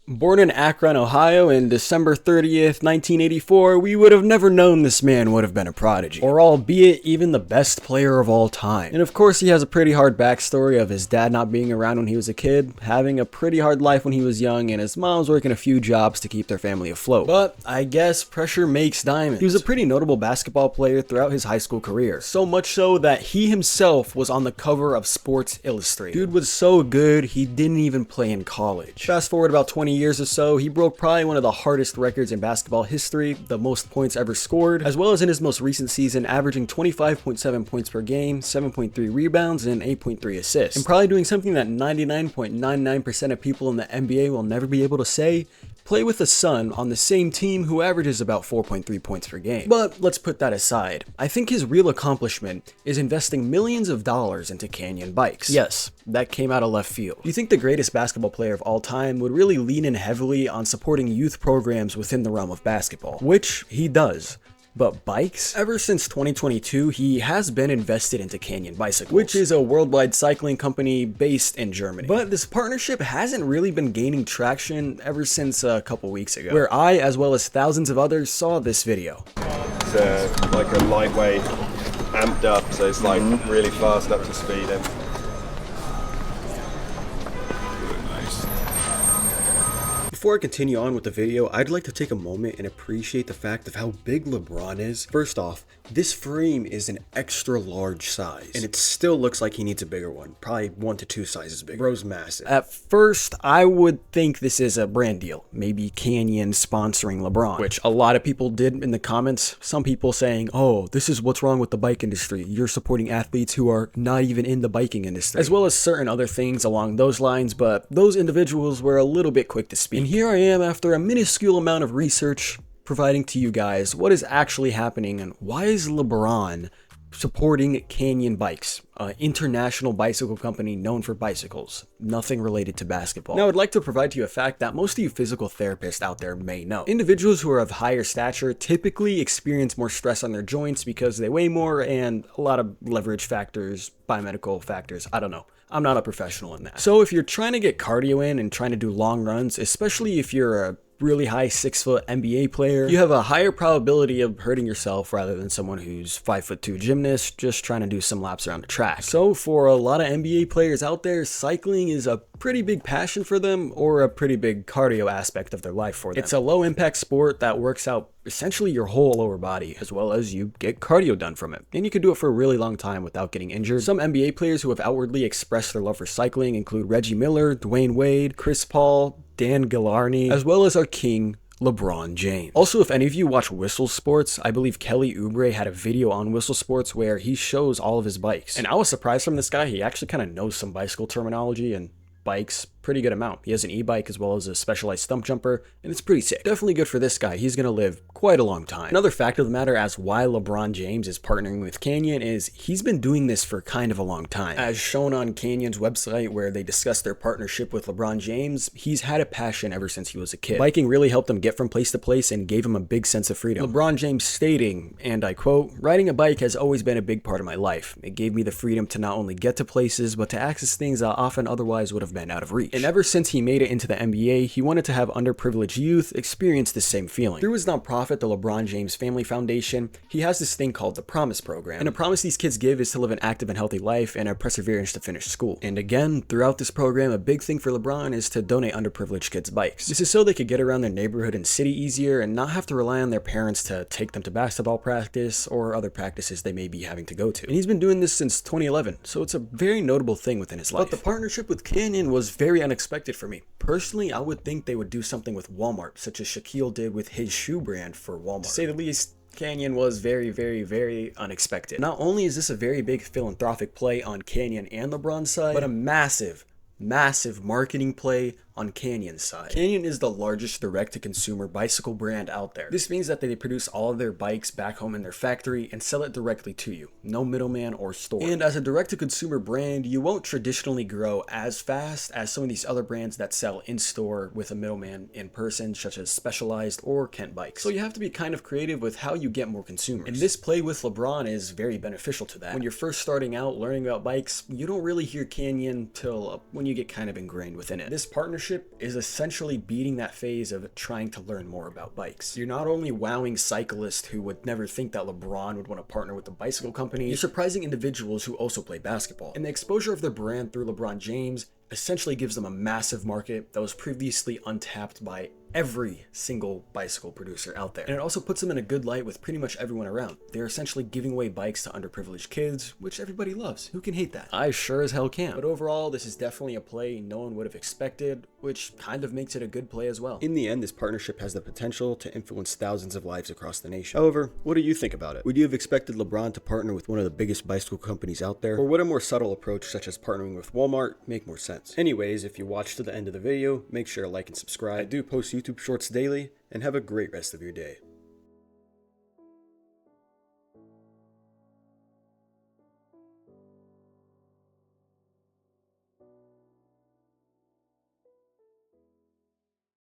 Born in Akron, Ohio in December 30th, 1984, we would have never known this man would have been a prodigy, or albeit even the best player of all time. And of course he has a pretty hard backstory of his dad not being around when he was a kid, having a pretty hard life when he was young, and his mom's working a few jobs to keep their family afloat. But I guess pressure makes diamonds. He was a pretty notable basketball player throughout his high school career, so much so that he himself was on the cover of Sports Illustrated. Dude was so good, he didn't even play in college. Fast forward about 20 years or so, he broke probably one of the hardest records in basketball history, the most points ever scored, as well as in his most recent season averaging 25.7 points per game, 7.3 rebounds, and 8.3 assists. And probably doing something that 99.99% of people in the NBA will never be able to say: play with a son on the same team who averages about 4.3 points per game. But let's put that aside. I think his real accomplishment is investing millions of dollars into Canyon bikes. Yes, that came out of left field. You think the greatest basketball player of all time would really lean in heavily on supporting youth programs within the realm of basketball, which he does. But bikes? Ever since 2022, he has been invested into Canyon Bicycles, which is a worldwide cycling company based in Germany. But this partnership hasn't really been gaining traction ever since a couple weeks ago, where I, as well as thousands of others, saw this video. It's like a lightweight, amped up, so it's like really fast up to speed. And Before I continue on with the video, I'd like to take a moment and appreciate the fact of how big LeBron is. First off, this frame is an extra large size, and it still looks like he needs a bigger one, probably 1 to 2 sizes bigger. Bro's massive. At first, I would think this is a brand deal, maybe Canyon sponsoring LeBron, which a lot of people did in the comments. Some people saying, oh, this is what's wrong with the bike industry. You're supporting athletes who are not even in the biking industry, as well as certain other things along those lines, but those individuals were a little bit quick to speak. And here I am after a minuscule amount of research providing to you guys what is actually happening and why is LeBron supporting Canyon Bikes, an international bicycle company known for bicycles, nothing related to basketball. Now, I'd like to provide to you a fact that most of you physical therapists out there may know. Individuals who are of higher stature typically experience more stress on their joints because they weigh more and a lot of leverage factors, biomedical factors, I don't know. I'm not a professional in that. So if you're trying to get cardio in and trying to do long runs, especially if you're a really high 6-foot NBA player, you have a higher probability of hurting yourself rather than someone who's 5'2" gymnast just trying to do some laps around the track. So for a lot of NBA players out there, cycling is a pretty big passion for them, or a pretty big cardio aspect of their life for them. It's a low impact sport that works out essentially your whole lower body, as well as you get cardio done from it. And you can do it for a really long time without getting injured. Some NBA players who have outwardly expressed their love for cycling include Reggie Miller, Dwayne Wade, Chris Paul, Dan Gillarney, as well as our king, LeBron James. Also, if any of you watch Whistle Sports, I believe Kelly Oubre had a video on Whistle Sports where he shows all of his bikes. And I was surprised from this guy. He actually kind of knows some bicycle terminology and bikes pretty good amount. He has an e-bike as well as a specialized stump jumper, and it's pretty sick. Definitely good for this guy. He's gonna live quite a long time. Another fact of the matter as why LeBron James is partnering with Canyon is he's been doing this for kind of a long time. As shown on Canyon's website where they discuss their partnership with LeBron James, he's had a passion ever since he was a kid. Biking really helped him get from place to place and gave him a big sense of freedom. LeBron James stating, and I quote, "Riding a bike has always been a big part of my life. It gave me the freedom to not only get to places, but to access things that often otherwise would have been out of reach. And ever since he made it into the NBA, he wanted to have underprivileged youth experience the same feeling. Through his nonprofit, the LeBron James Family Foundation, he has this thing called the Promise Program. And a promise these kids give is to live an active and healthy life and a perseverance to finish school. And again, throughout this program, a big thing for LeBron is to donate underprivileged kids bikes. This is so they could get around their neighborhood and city easier and not have to rely on their parents to take them to basketball practice or other practices they may be having to go to. And he's been doing this since 2011, so it's a very notable thing within his life. But the partnership with Canyon was very unexpected for me. Personally, I would think they would do something with Walmart, such as Shaquille did with his shoe brand for Walmart. To say the least, Canyon was very, very, very unexpected. Not only is this a very big philanthropic play on Canyon and LeBron's side, but a massive marketing play on Canyon's side. Canyon is the largest direct-to-consumer bicycle brand out there. This means that they produce all of their bikes back home in their factory and sell it directly to you. No middleman or store. And as a direct-to-consumer brand, you won't traditionally grow as fast as some of these other brands that sell in-store with a middleman in person, such as Specialized or Kent Bikes. So you have to be kind of creative with how you get more consumers. And this play with LeBron is very beneficial to that. When you're first starting out learning about bikes, you don't really hear Canyon till when you get kind of ingrained within it. This partnership partnership is essentially beating that phase of trying to learn more about bikes. You're not only wowing cyclists who would never think that LeBron would want to partner with a bicycle company, you're surprising individuals who also play basketball. And the exposure of their brand through LeBron James essentially gives them a massive market that was previously untapped by every single bicycle producer out there. And it also puts them in a good light with pretty much everyone around. They're essentially giving away bikes to underprivileged kids, which everybody loves. Who can hate that? I sure as hell can. But overall, this is definitely a play no one would have expected, which kind of makes it a good play as well. In the end, this partnership has the potential to influence thousands of lives across the nation. However, what do you think about it? Would you have expected LeBron to partner with one of the biggest bicycle companies out there? Or would a more subtle approach such as partnering with Walmart make more sense? Anyways, if you watched to the end of the video, make sure to like and subscribe. I do post YouTube shorts daily, and have a great rest of your day.